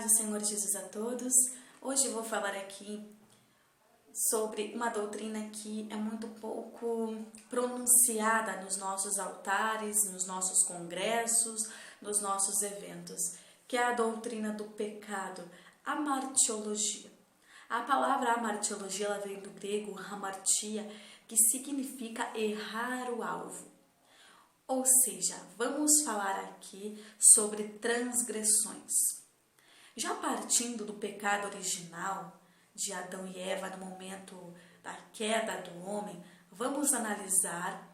do Senhor Jesus a todos. Hoje eu vou falar aqui sobre uma doutrina que é muito pouco pronunciada nos nossos altares, nos nossos congressos, nos nossos eventos, que é a doutrina do pecado, a amartiologia. A palavra amartiologia ela vem do grego hamartia, que significa errar o alvo. Ou seja, vamos falar aqui sobre transgressões. Já partindo do pecado original de Adão e Eva no momento da queda do homem, vamos analisar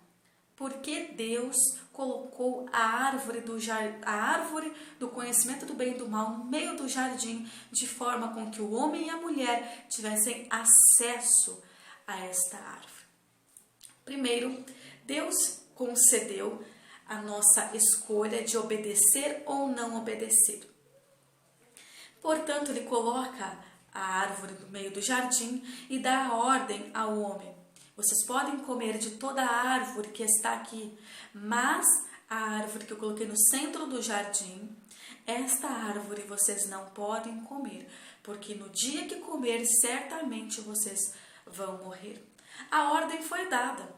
por que Deus colocou a árvore do conhecimento do bem e do mal no meio do jardim, de forma com que o homem e a mulher tivessem acesso a esta árvore. Primeiro, Deus concedeu a nossa escolha de obedecer ou não obedecer. Portanto, ele coloca a árvore no meio do jardim e dá a ordem ao homem. Vocês podem comer de toda a árvore que está aqui, mas a árvore que eu coloquei no centro do jardim, esta árvore vocês não podem comer, porque no dia que comer, certamente vocês vão morrer. A ordem foi dada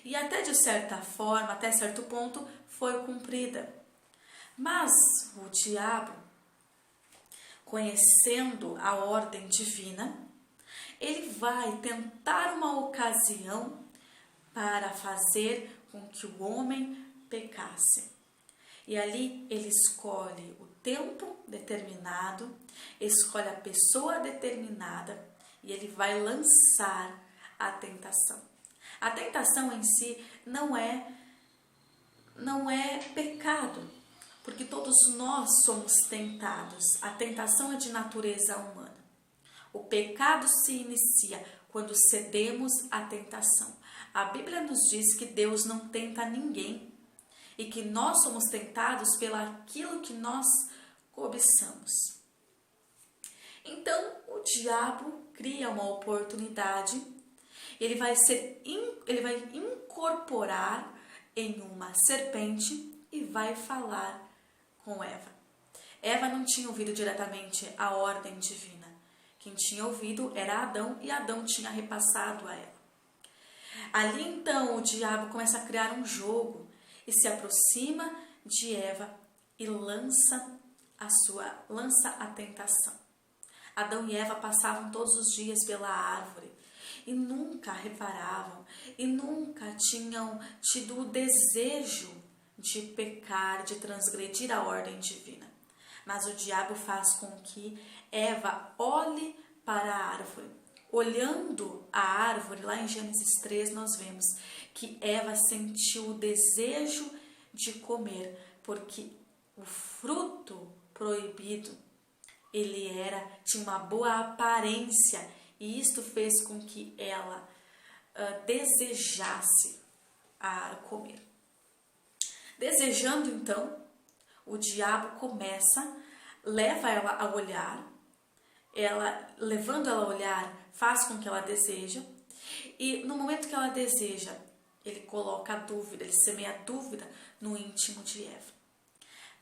e até de certa forma, até certo ponto, foi cumprida. Mas o diabo, conhecendo a ordem divina, ele vai tentar uma ocasião para fazer com que o homem pecasse. E ali ele escolhe o tempo determinado, escolhe a pessoa determinada e ele vai lançar a tentação. A tentação em si não é pecado, porque todos nós somos tentados. A tentação é de natureza humana. O pecado se inicia quando cedemos à tentação. A Bíblia nos diz que Deus não tenta ninguém e que nós somos tentados pelo aquilo que nós cobiçamos. Então, o diabo cria uma oportunidade, ele vai incorporar em uma serpente e vai falar com Eva. Eva não tinha ouvido diretamente a ordem divina. Quem tinha ouvido era Adão e Adão tinha repassado a Eva. Ali então o diabo começa a criar um jogo e se aproxima de Eva e lança a tentação. Adão e Eva passavam todos os dias pela árvore e nunca reparavam e nunca tinham tido o desejo de pecar, de transgredir a ordem divina. Mas o diabo faz com que Eva olhe para a árvore. Olhando a árvore, lá em Gênesis 3, nós vemos que Eva sentiu o desejo de comer, porque o fruto proibido, tinha uma boa aparência, e isto fez com que ela desejasse a comer. Desejando, então, o diabo leva ela a olhar, levando ela a olhar, faz com que ela deseja, e no momento que ela deseja, ele coloca a dúvida, ele semeia a dúvida no íntimo de Eva,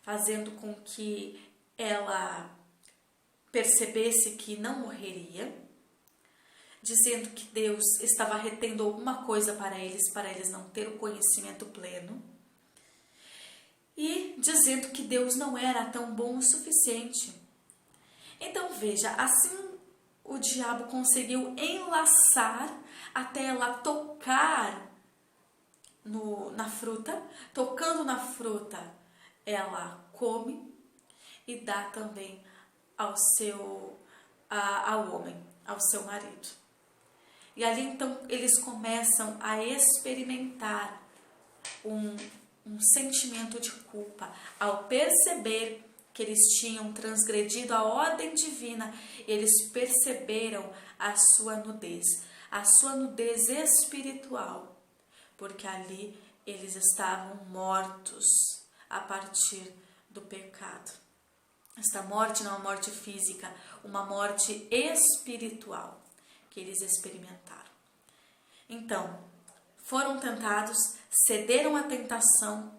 fazendo com que ela percebesse que não morreria, dizendo que Deus estava retendo alguma coisa para eles não ter o conhecimento pleno, e dizendo que Deus não era tão bom o suficiente. Então veja, assim o diabo conseguiu enlaçar até ela tocar na fruta. Tocando na fruta, ela come e dá também ao homem, ao seu marido. E ali então eles começam a experimentar um sentimento de culpa ao perceber que eles tinham transgredido a ordem divina. Eles perceberam a sua nudez espiritual, porque ali eles estavam mortos a partir do pecado. Esta morte não é uma morte física, uma morte espiritual que eles experimentaram. Então, foram tentados, cederam à tentação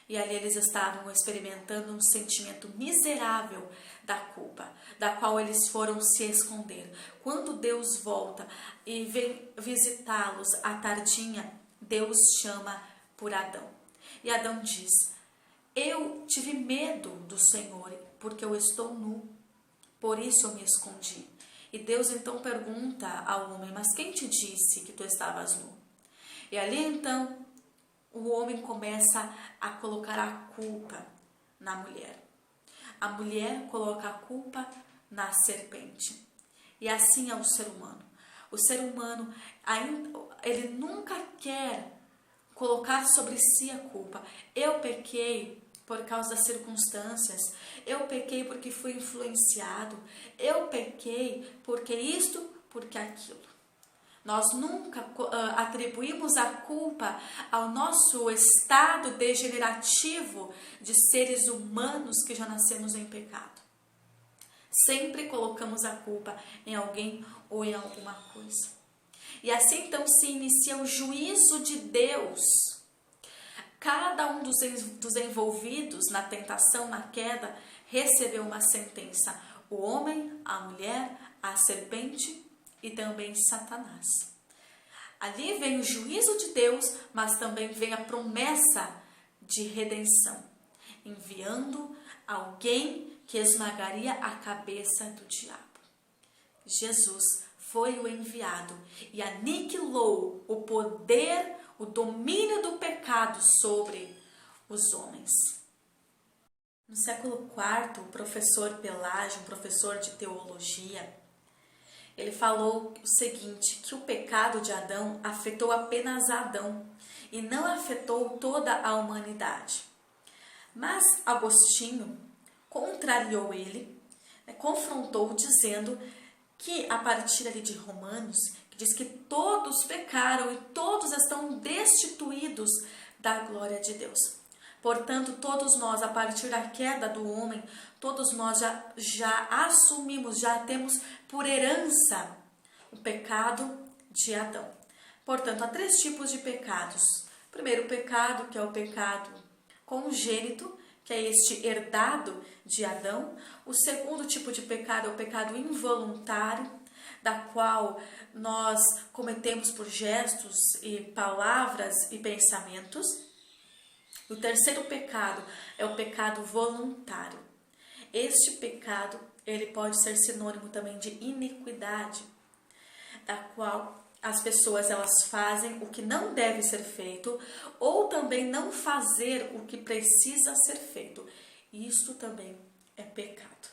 E ali eles estavam experimentando um sentimento miserável da culpa, da qual eles foram se esconder. Quando Deus volta e vem visitá-los à tardinha, Deus chama por Adão. E Adão diz: eu tive medo do Senhor, porque eu estou nu, por isso eu me escondi. E Deus então pergunta ao homem: mas quem te disse que tu estavas nu? E ali então o homem começa a colocar a culpa na mulher. A mulher coloca a culpa na serpente. E assim é o ser humano. O ser humano, ele nunca quer colocar sobre si a culpa. Eu pequei por causa das circunstâncias. Eu pequei porque fui influenciado. Eu pequei porque isto, porque aquilo. Nós nunca atribuímos a culpa ao nosso estado degenerativo de seres humanos que já nascemos em pecado. Sempre colocamos a culpa em alguém ou em alguma coisa. E assim então se inicia o juízo de Deus. Cada um dos envolvidos na tentação, na queda, recebeu uma sentença. O homem, a mulher, a serpente e também Satanás. Ali vem o juízo de Deus, mas também vem a promessa de redenção, enviando alguém que esmagaria a cabeça do diabo. Jesus foi o enviado e aniquilou o poder, o domínio do pecado sobre os homens. No século IV, o professor Pelágio, um professor de teologia, ele falou o seguinte, que o pecado de Adão afetou apenas Adão e não afetou toda a humanidade. Mas Agostinho contrariou ele, confrontou dizendo que a partir ali de Romanos, que diz que todos pecaram e todos estão destituídos da glória de Deus. Portanto, todos nós, a partir da queda do homem, todos nós já assumimos, já temos por herança o pecado de Adão. Portanto, há 3 tipos de pecados. O primeiro pecado, que é o pecado congênito, que é este herdado de Adão. O segundo tipo de pecado é o pecado involuntário, da qual nós cometemos por gestos e palavras e pensamentos. O terceiro pecado é o pecado voluntário. Este pecado, ele pode ser sinônimo também de iniquidade, da qual as pessoas elas fazem o que não deve ser feito ou também não fazer o que precisa ser feito. Isto também é pecado.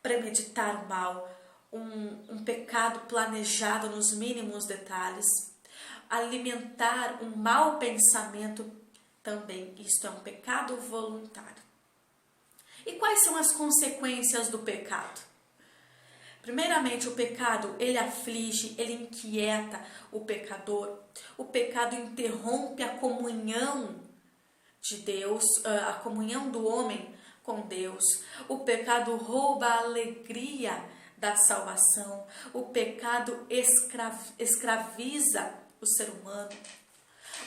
Premeditar o mal, um pecado planejado nos mínimos detalhes, alimentar um mau pensamento, também isto é um pecado voluntário. E quais são as consequências do pecado? Primeiramente, o pecado, ele aflige, ele inquieta o pecador. O pecado interrompe a comunhão de Deus, a comunhão do homem com Deus. O pecado rouba a alegria da salvação. O pecado escraviza o ser humano.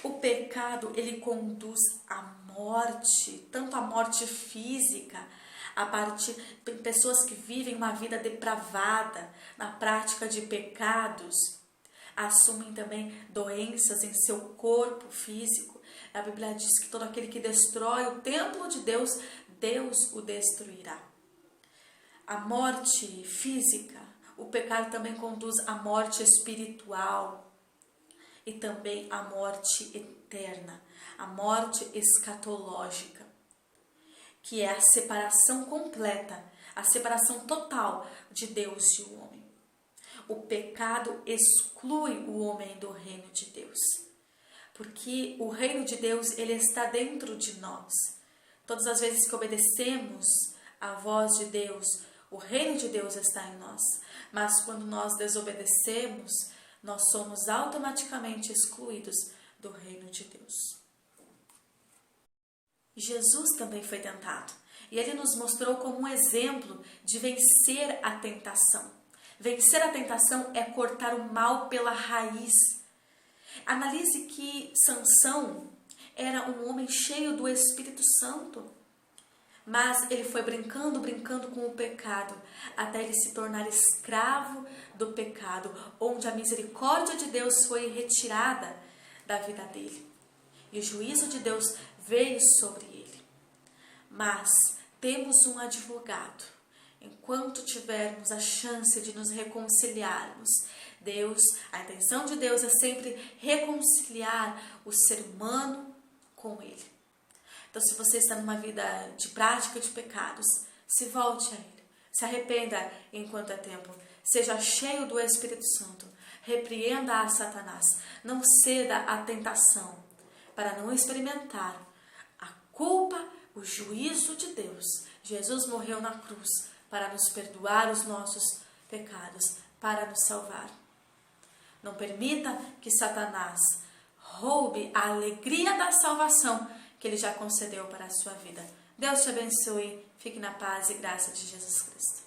O pecado, ele conduz à morte, tanto à morte física, a partir de pessoas que vivem uma vida depravada na prática de pecados, assumem também doenças em seu corpo físico. A Bíblia diz que todo aquele que destrói o templo de Deus, Deus o destruirá. A morte física, o pecado também conduz à morte espiritual e também à morte eterna, a morte escatológica, que é a separação completa, a separação total de Deus e o homem. O pecado exclui o homem do reino de Deus, porque o reino de Deus, ele está dentro de nós. Todas as vezes que obedecemos à voz de Deus, o reino de Deus está em nós. Mas quando nós desobedecemos, nós somos automaticamente excluídos do reino de Deus. Jesus também foi tentado e ele nos mostrou como um exemplo de vencer a tentação. Vencer a tentação é cortar o mal pela raiz. Analise que Sansão, era um homem cheio do Espírito Santo. Mas ele foi brincando com o pecado, até ele se tornar escravo do pecado, onde a misericórdia de Deus foi retirada da vida dele. E o juízo de Deus veio sobre ele. Mas temos um advogado. Enquanto tivermos a chance de nos reconciliarmos, a intenção de Deus é sempre reconciliar o ser humano com ele. Então, se você está numa vida de prática de pecados, se volte a ele. Se arrependa enquanto é tempo. Seja cheio do Espírito Santo. Repreenda a Satanás. Não ceda à tentação, para não experimentar a culpa, o juízo de Deus. Jesus morreu na cruz para nos perdoar os nossos pecados, para nos salvar. Não permita que Satanás roube a alegria da salvação que ele já concedeu para a sua vida. Deus te abençoe. Fique na paz e graça de Jesus Cristo.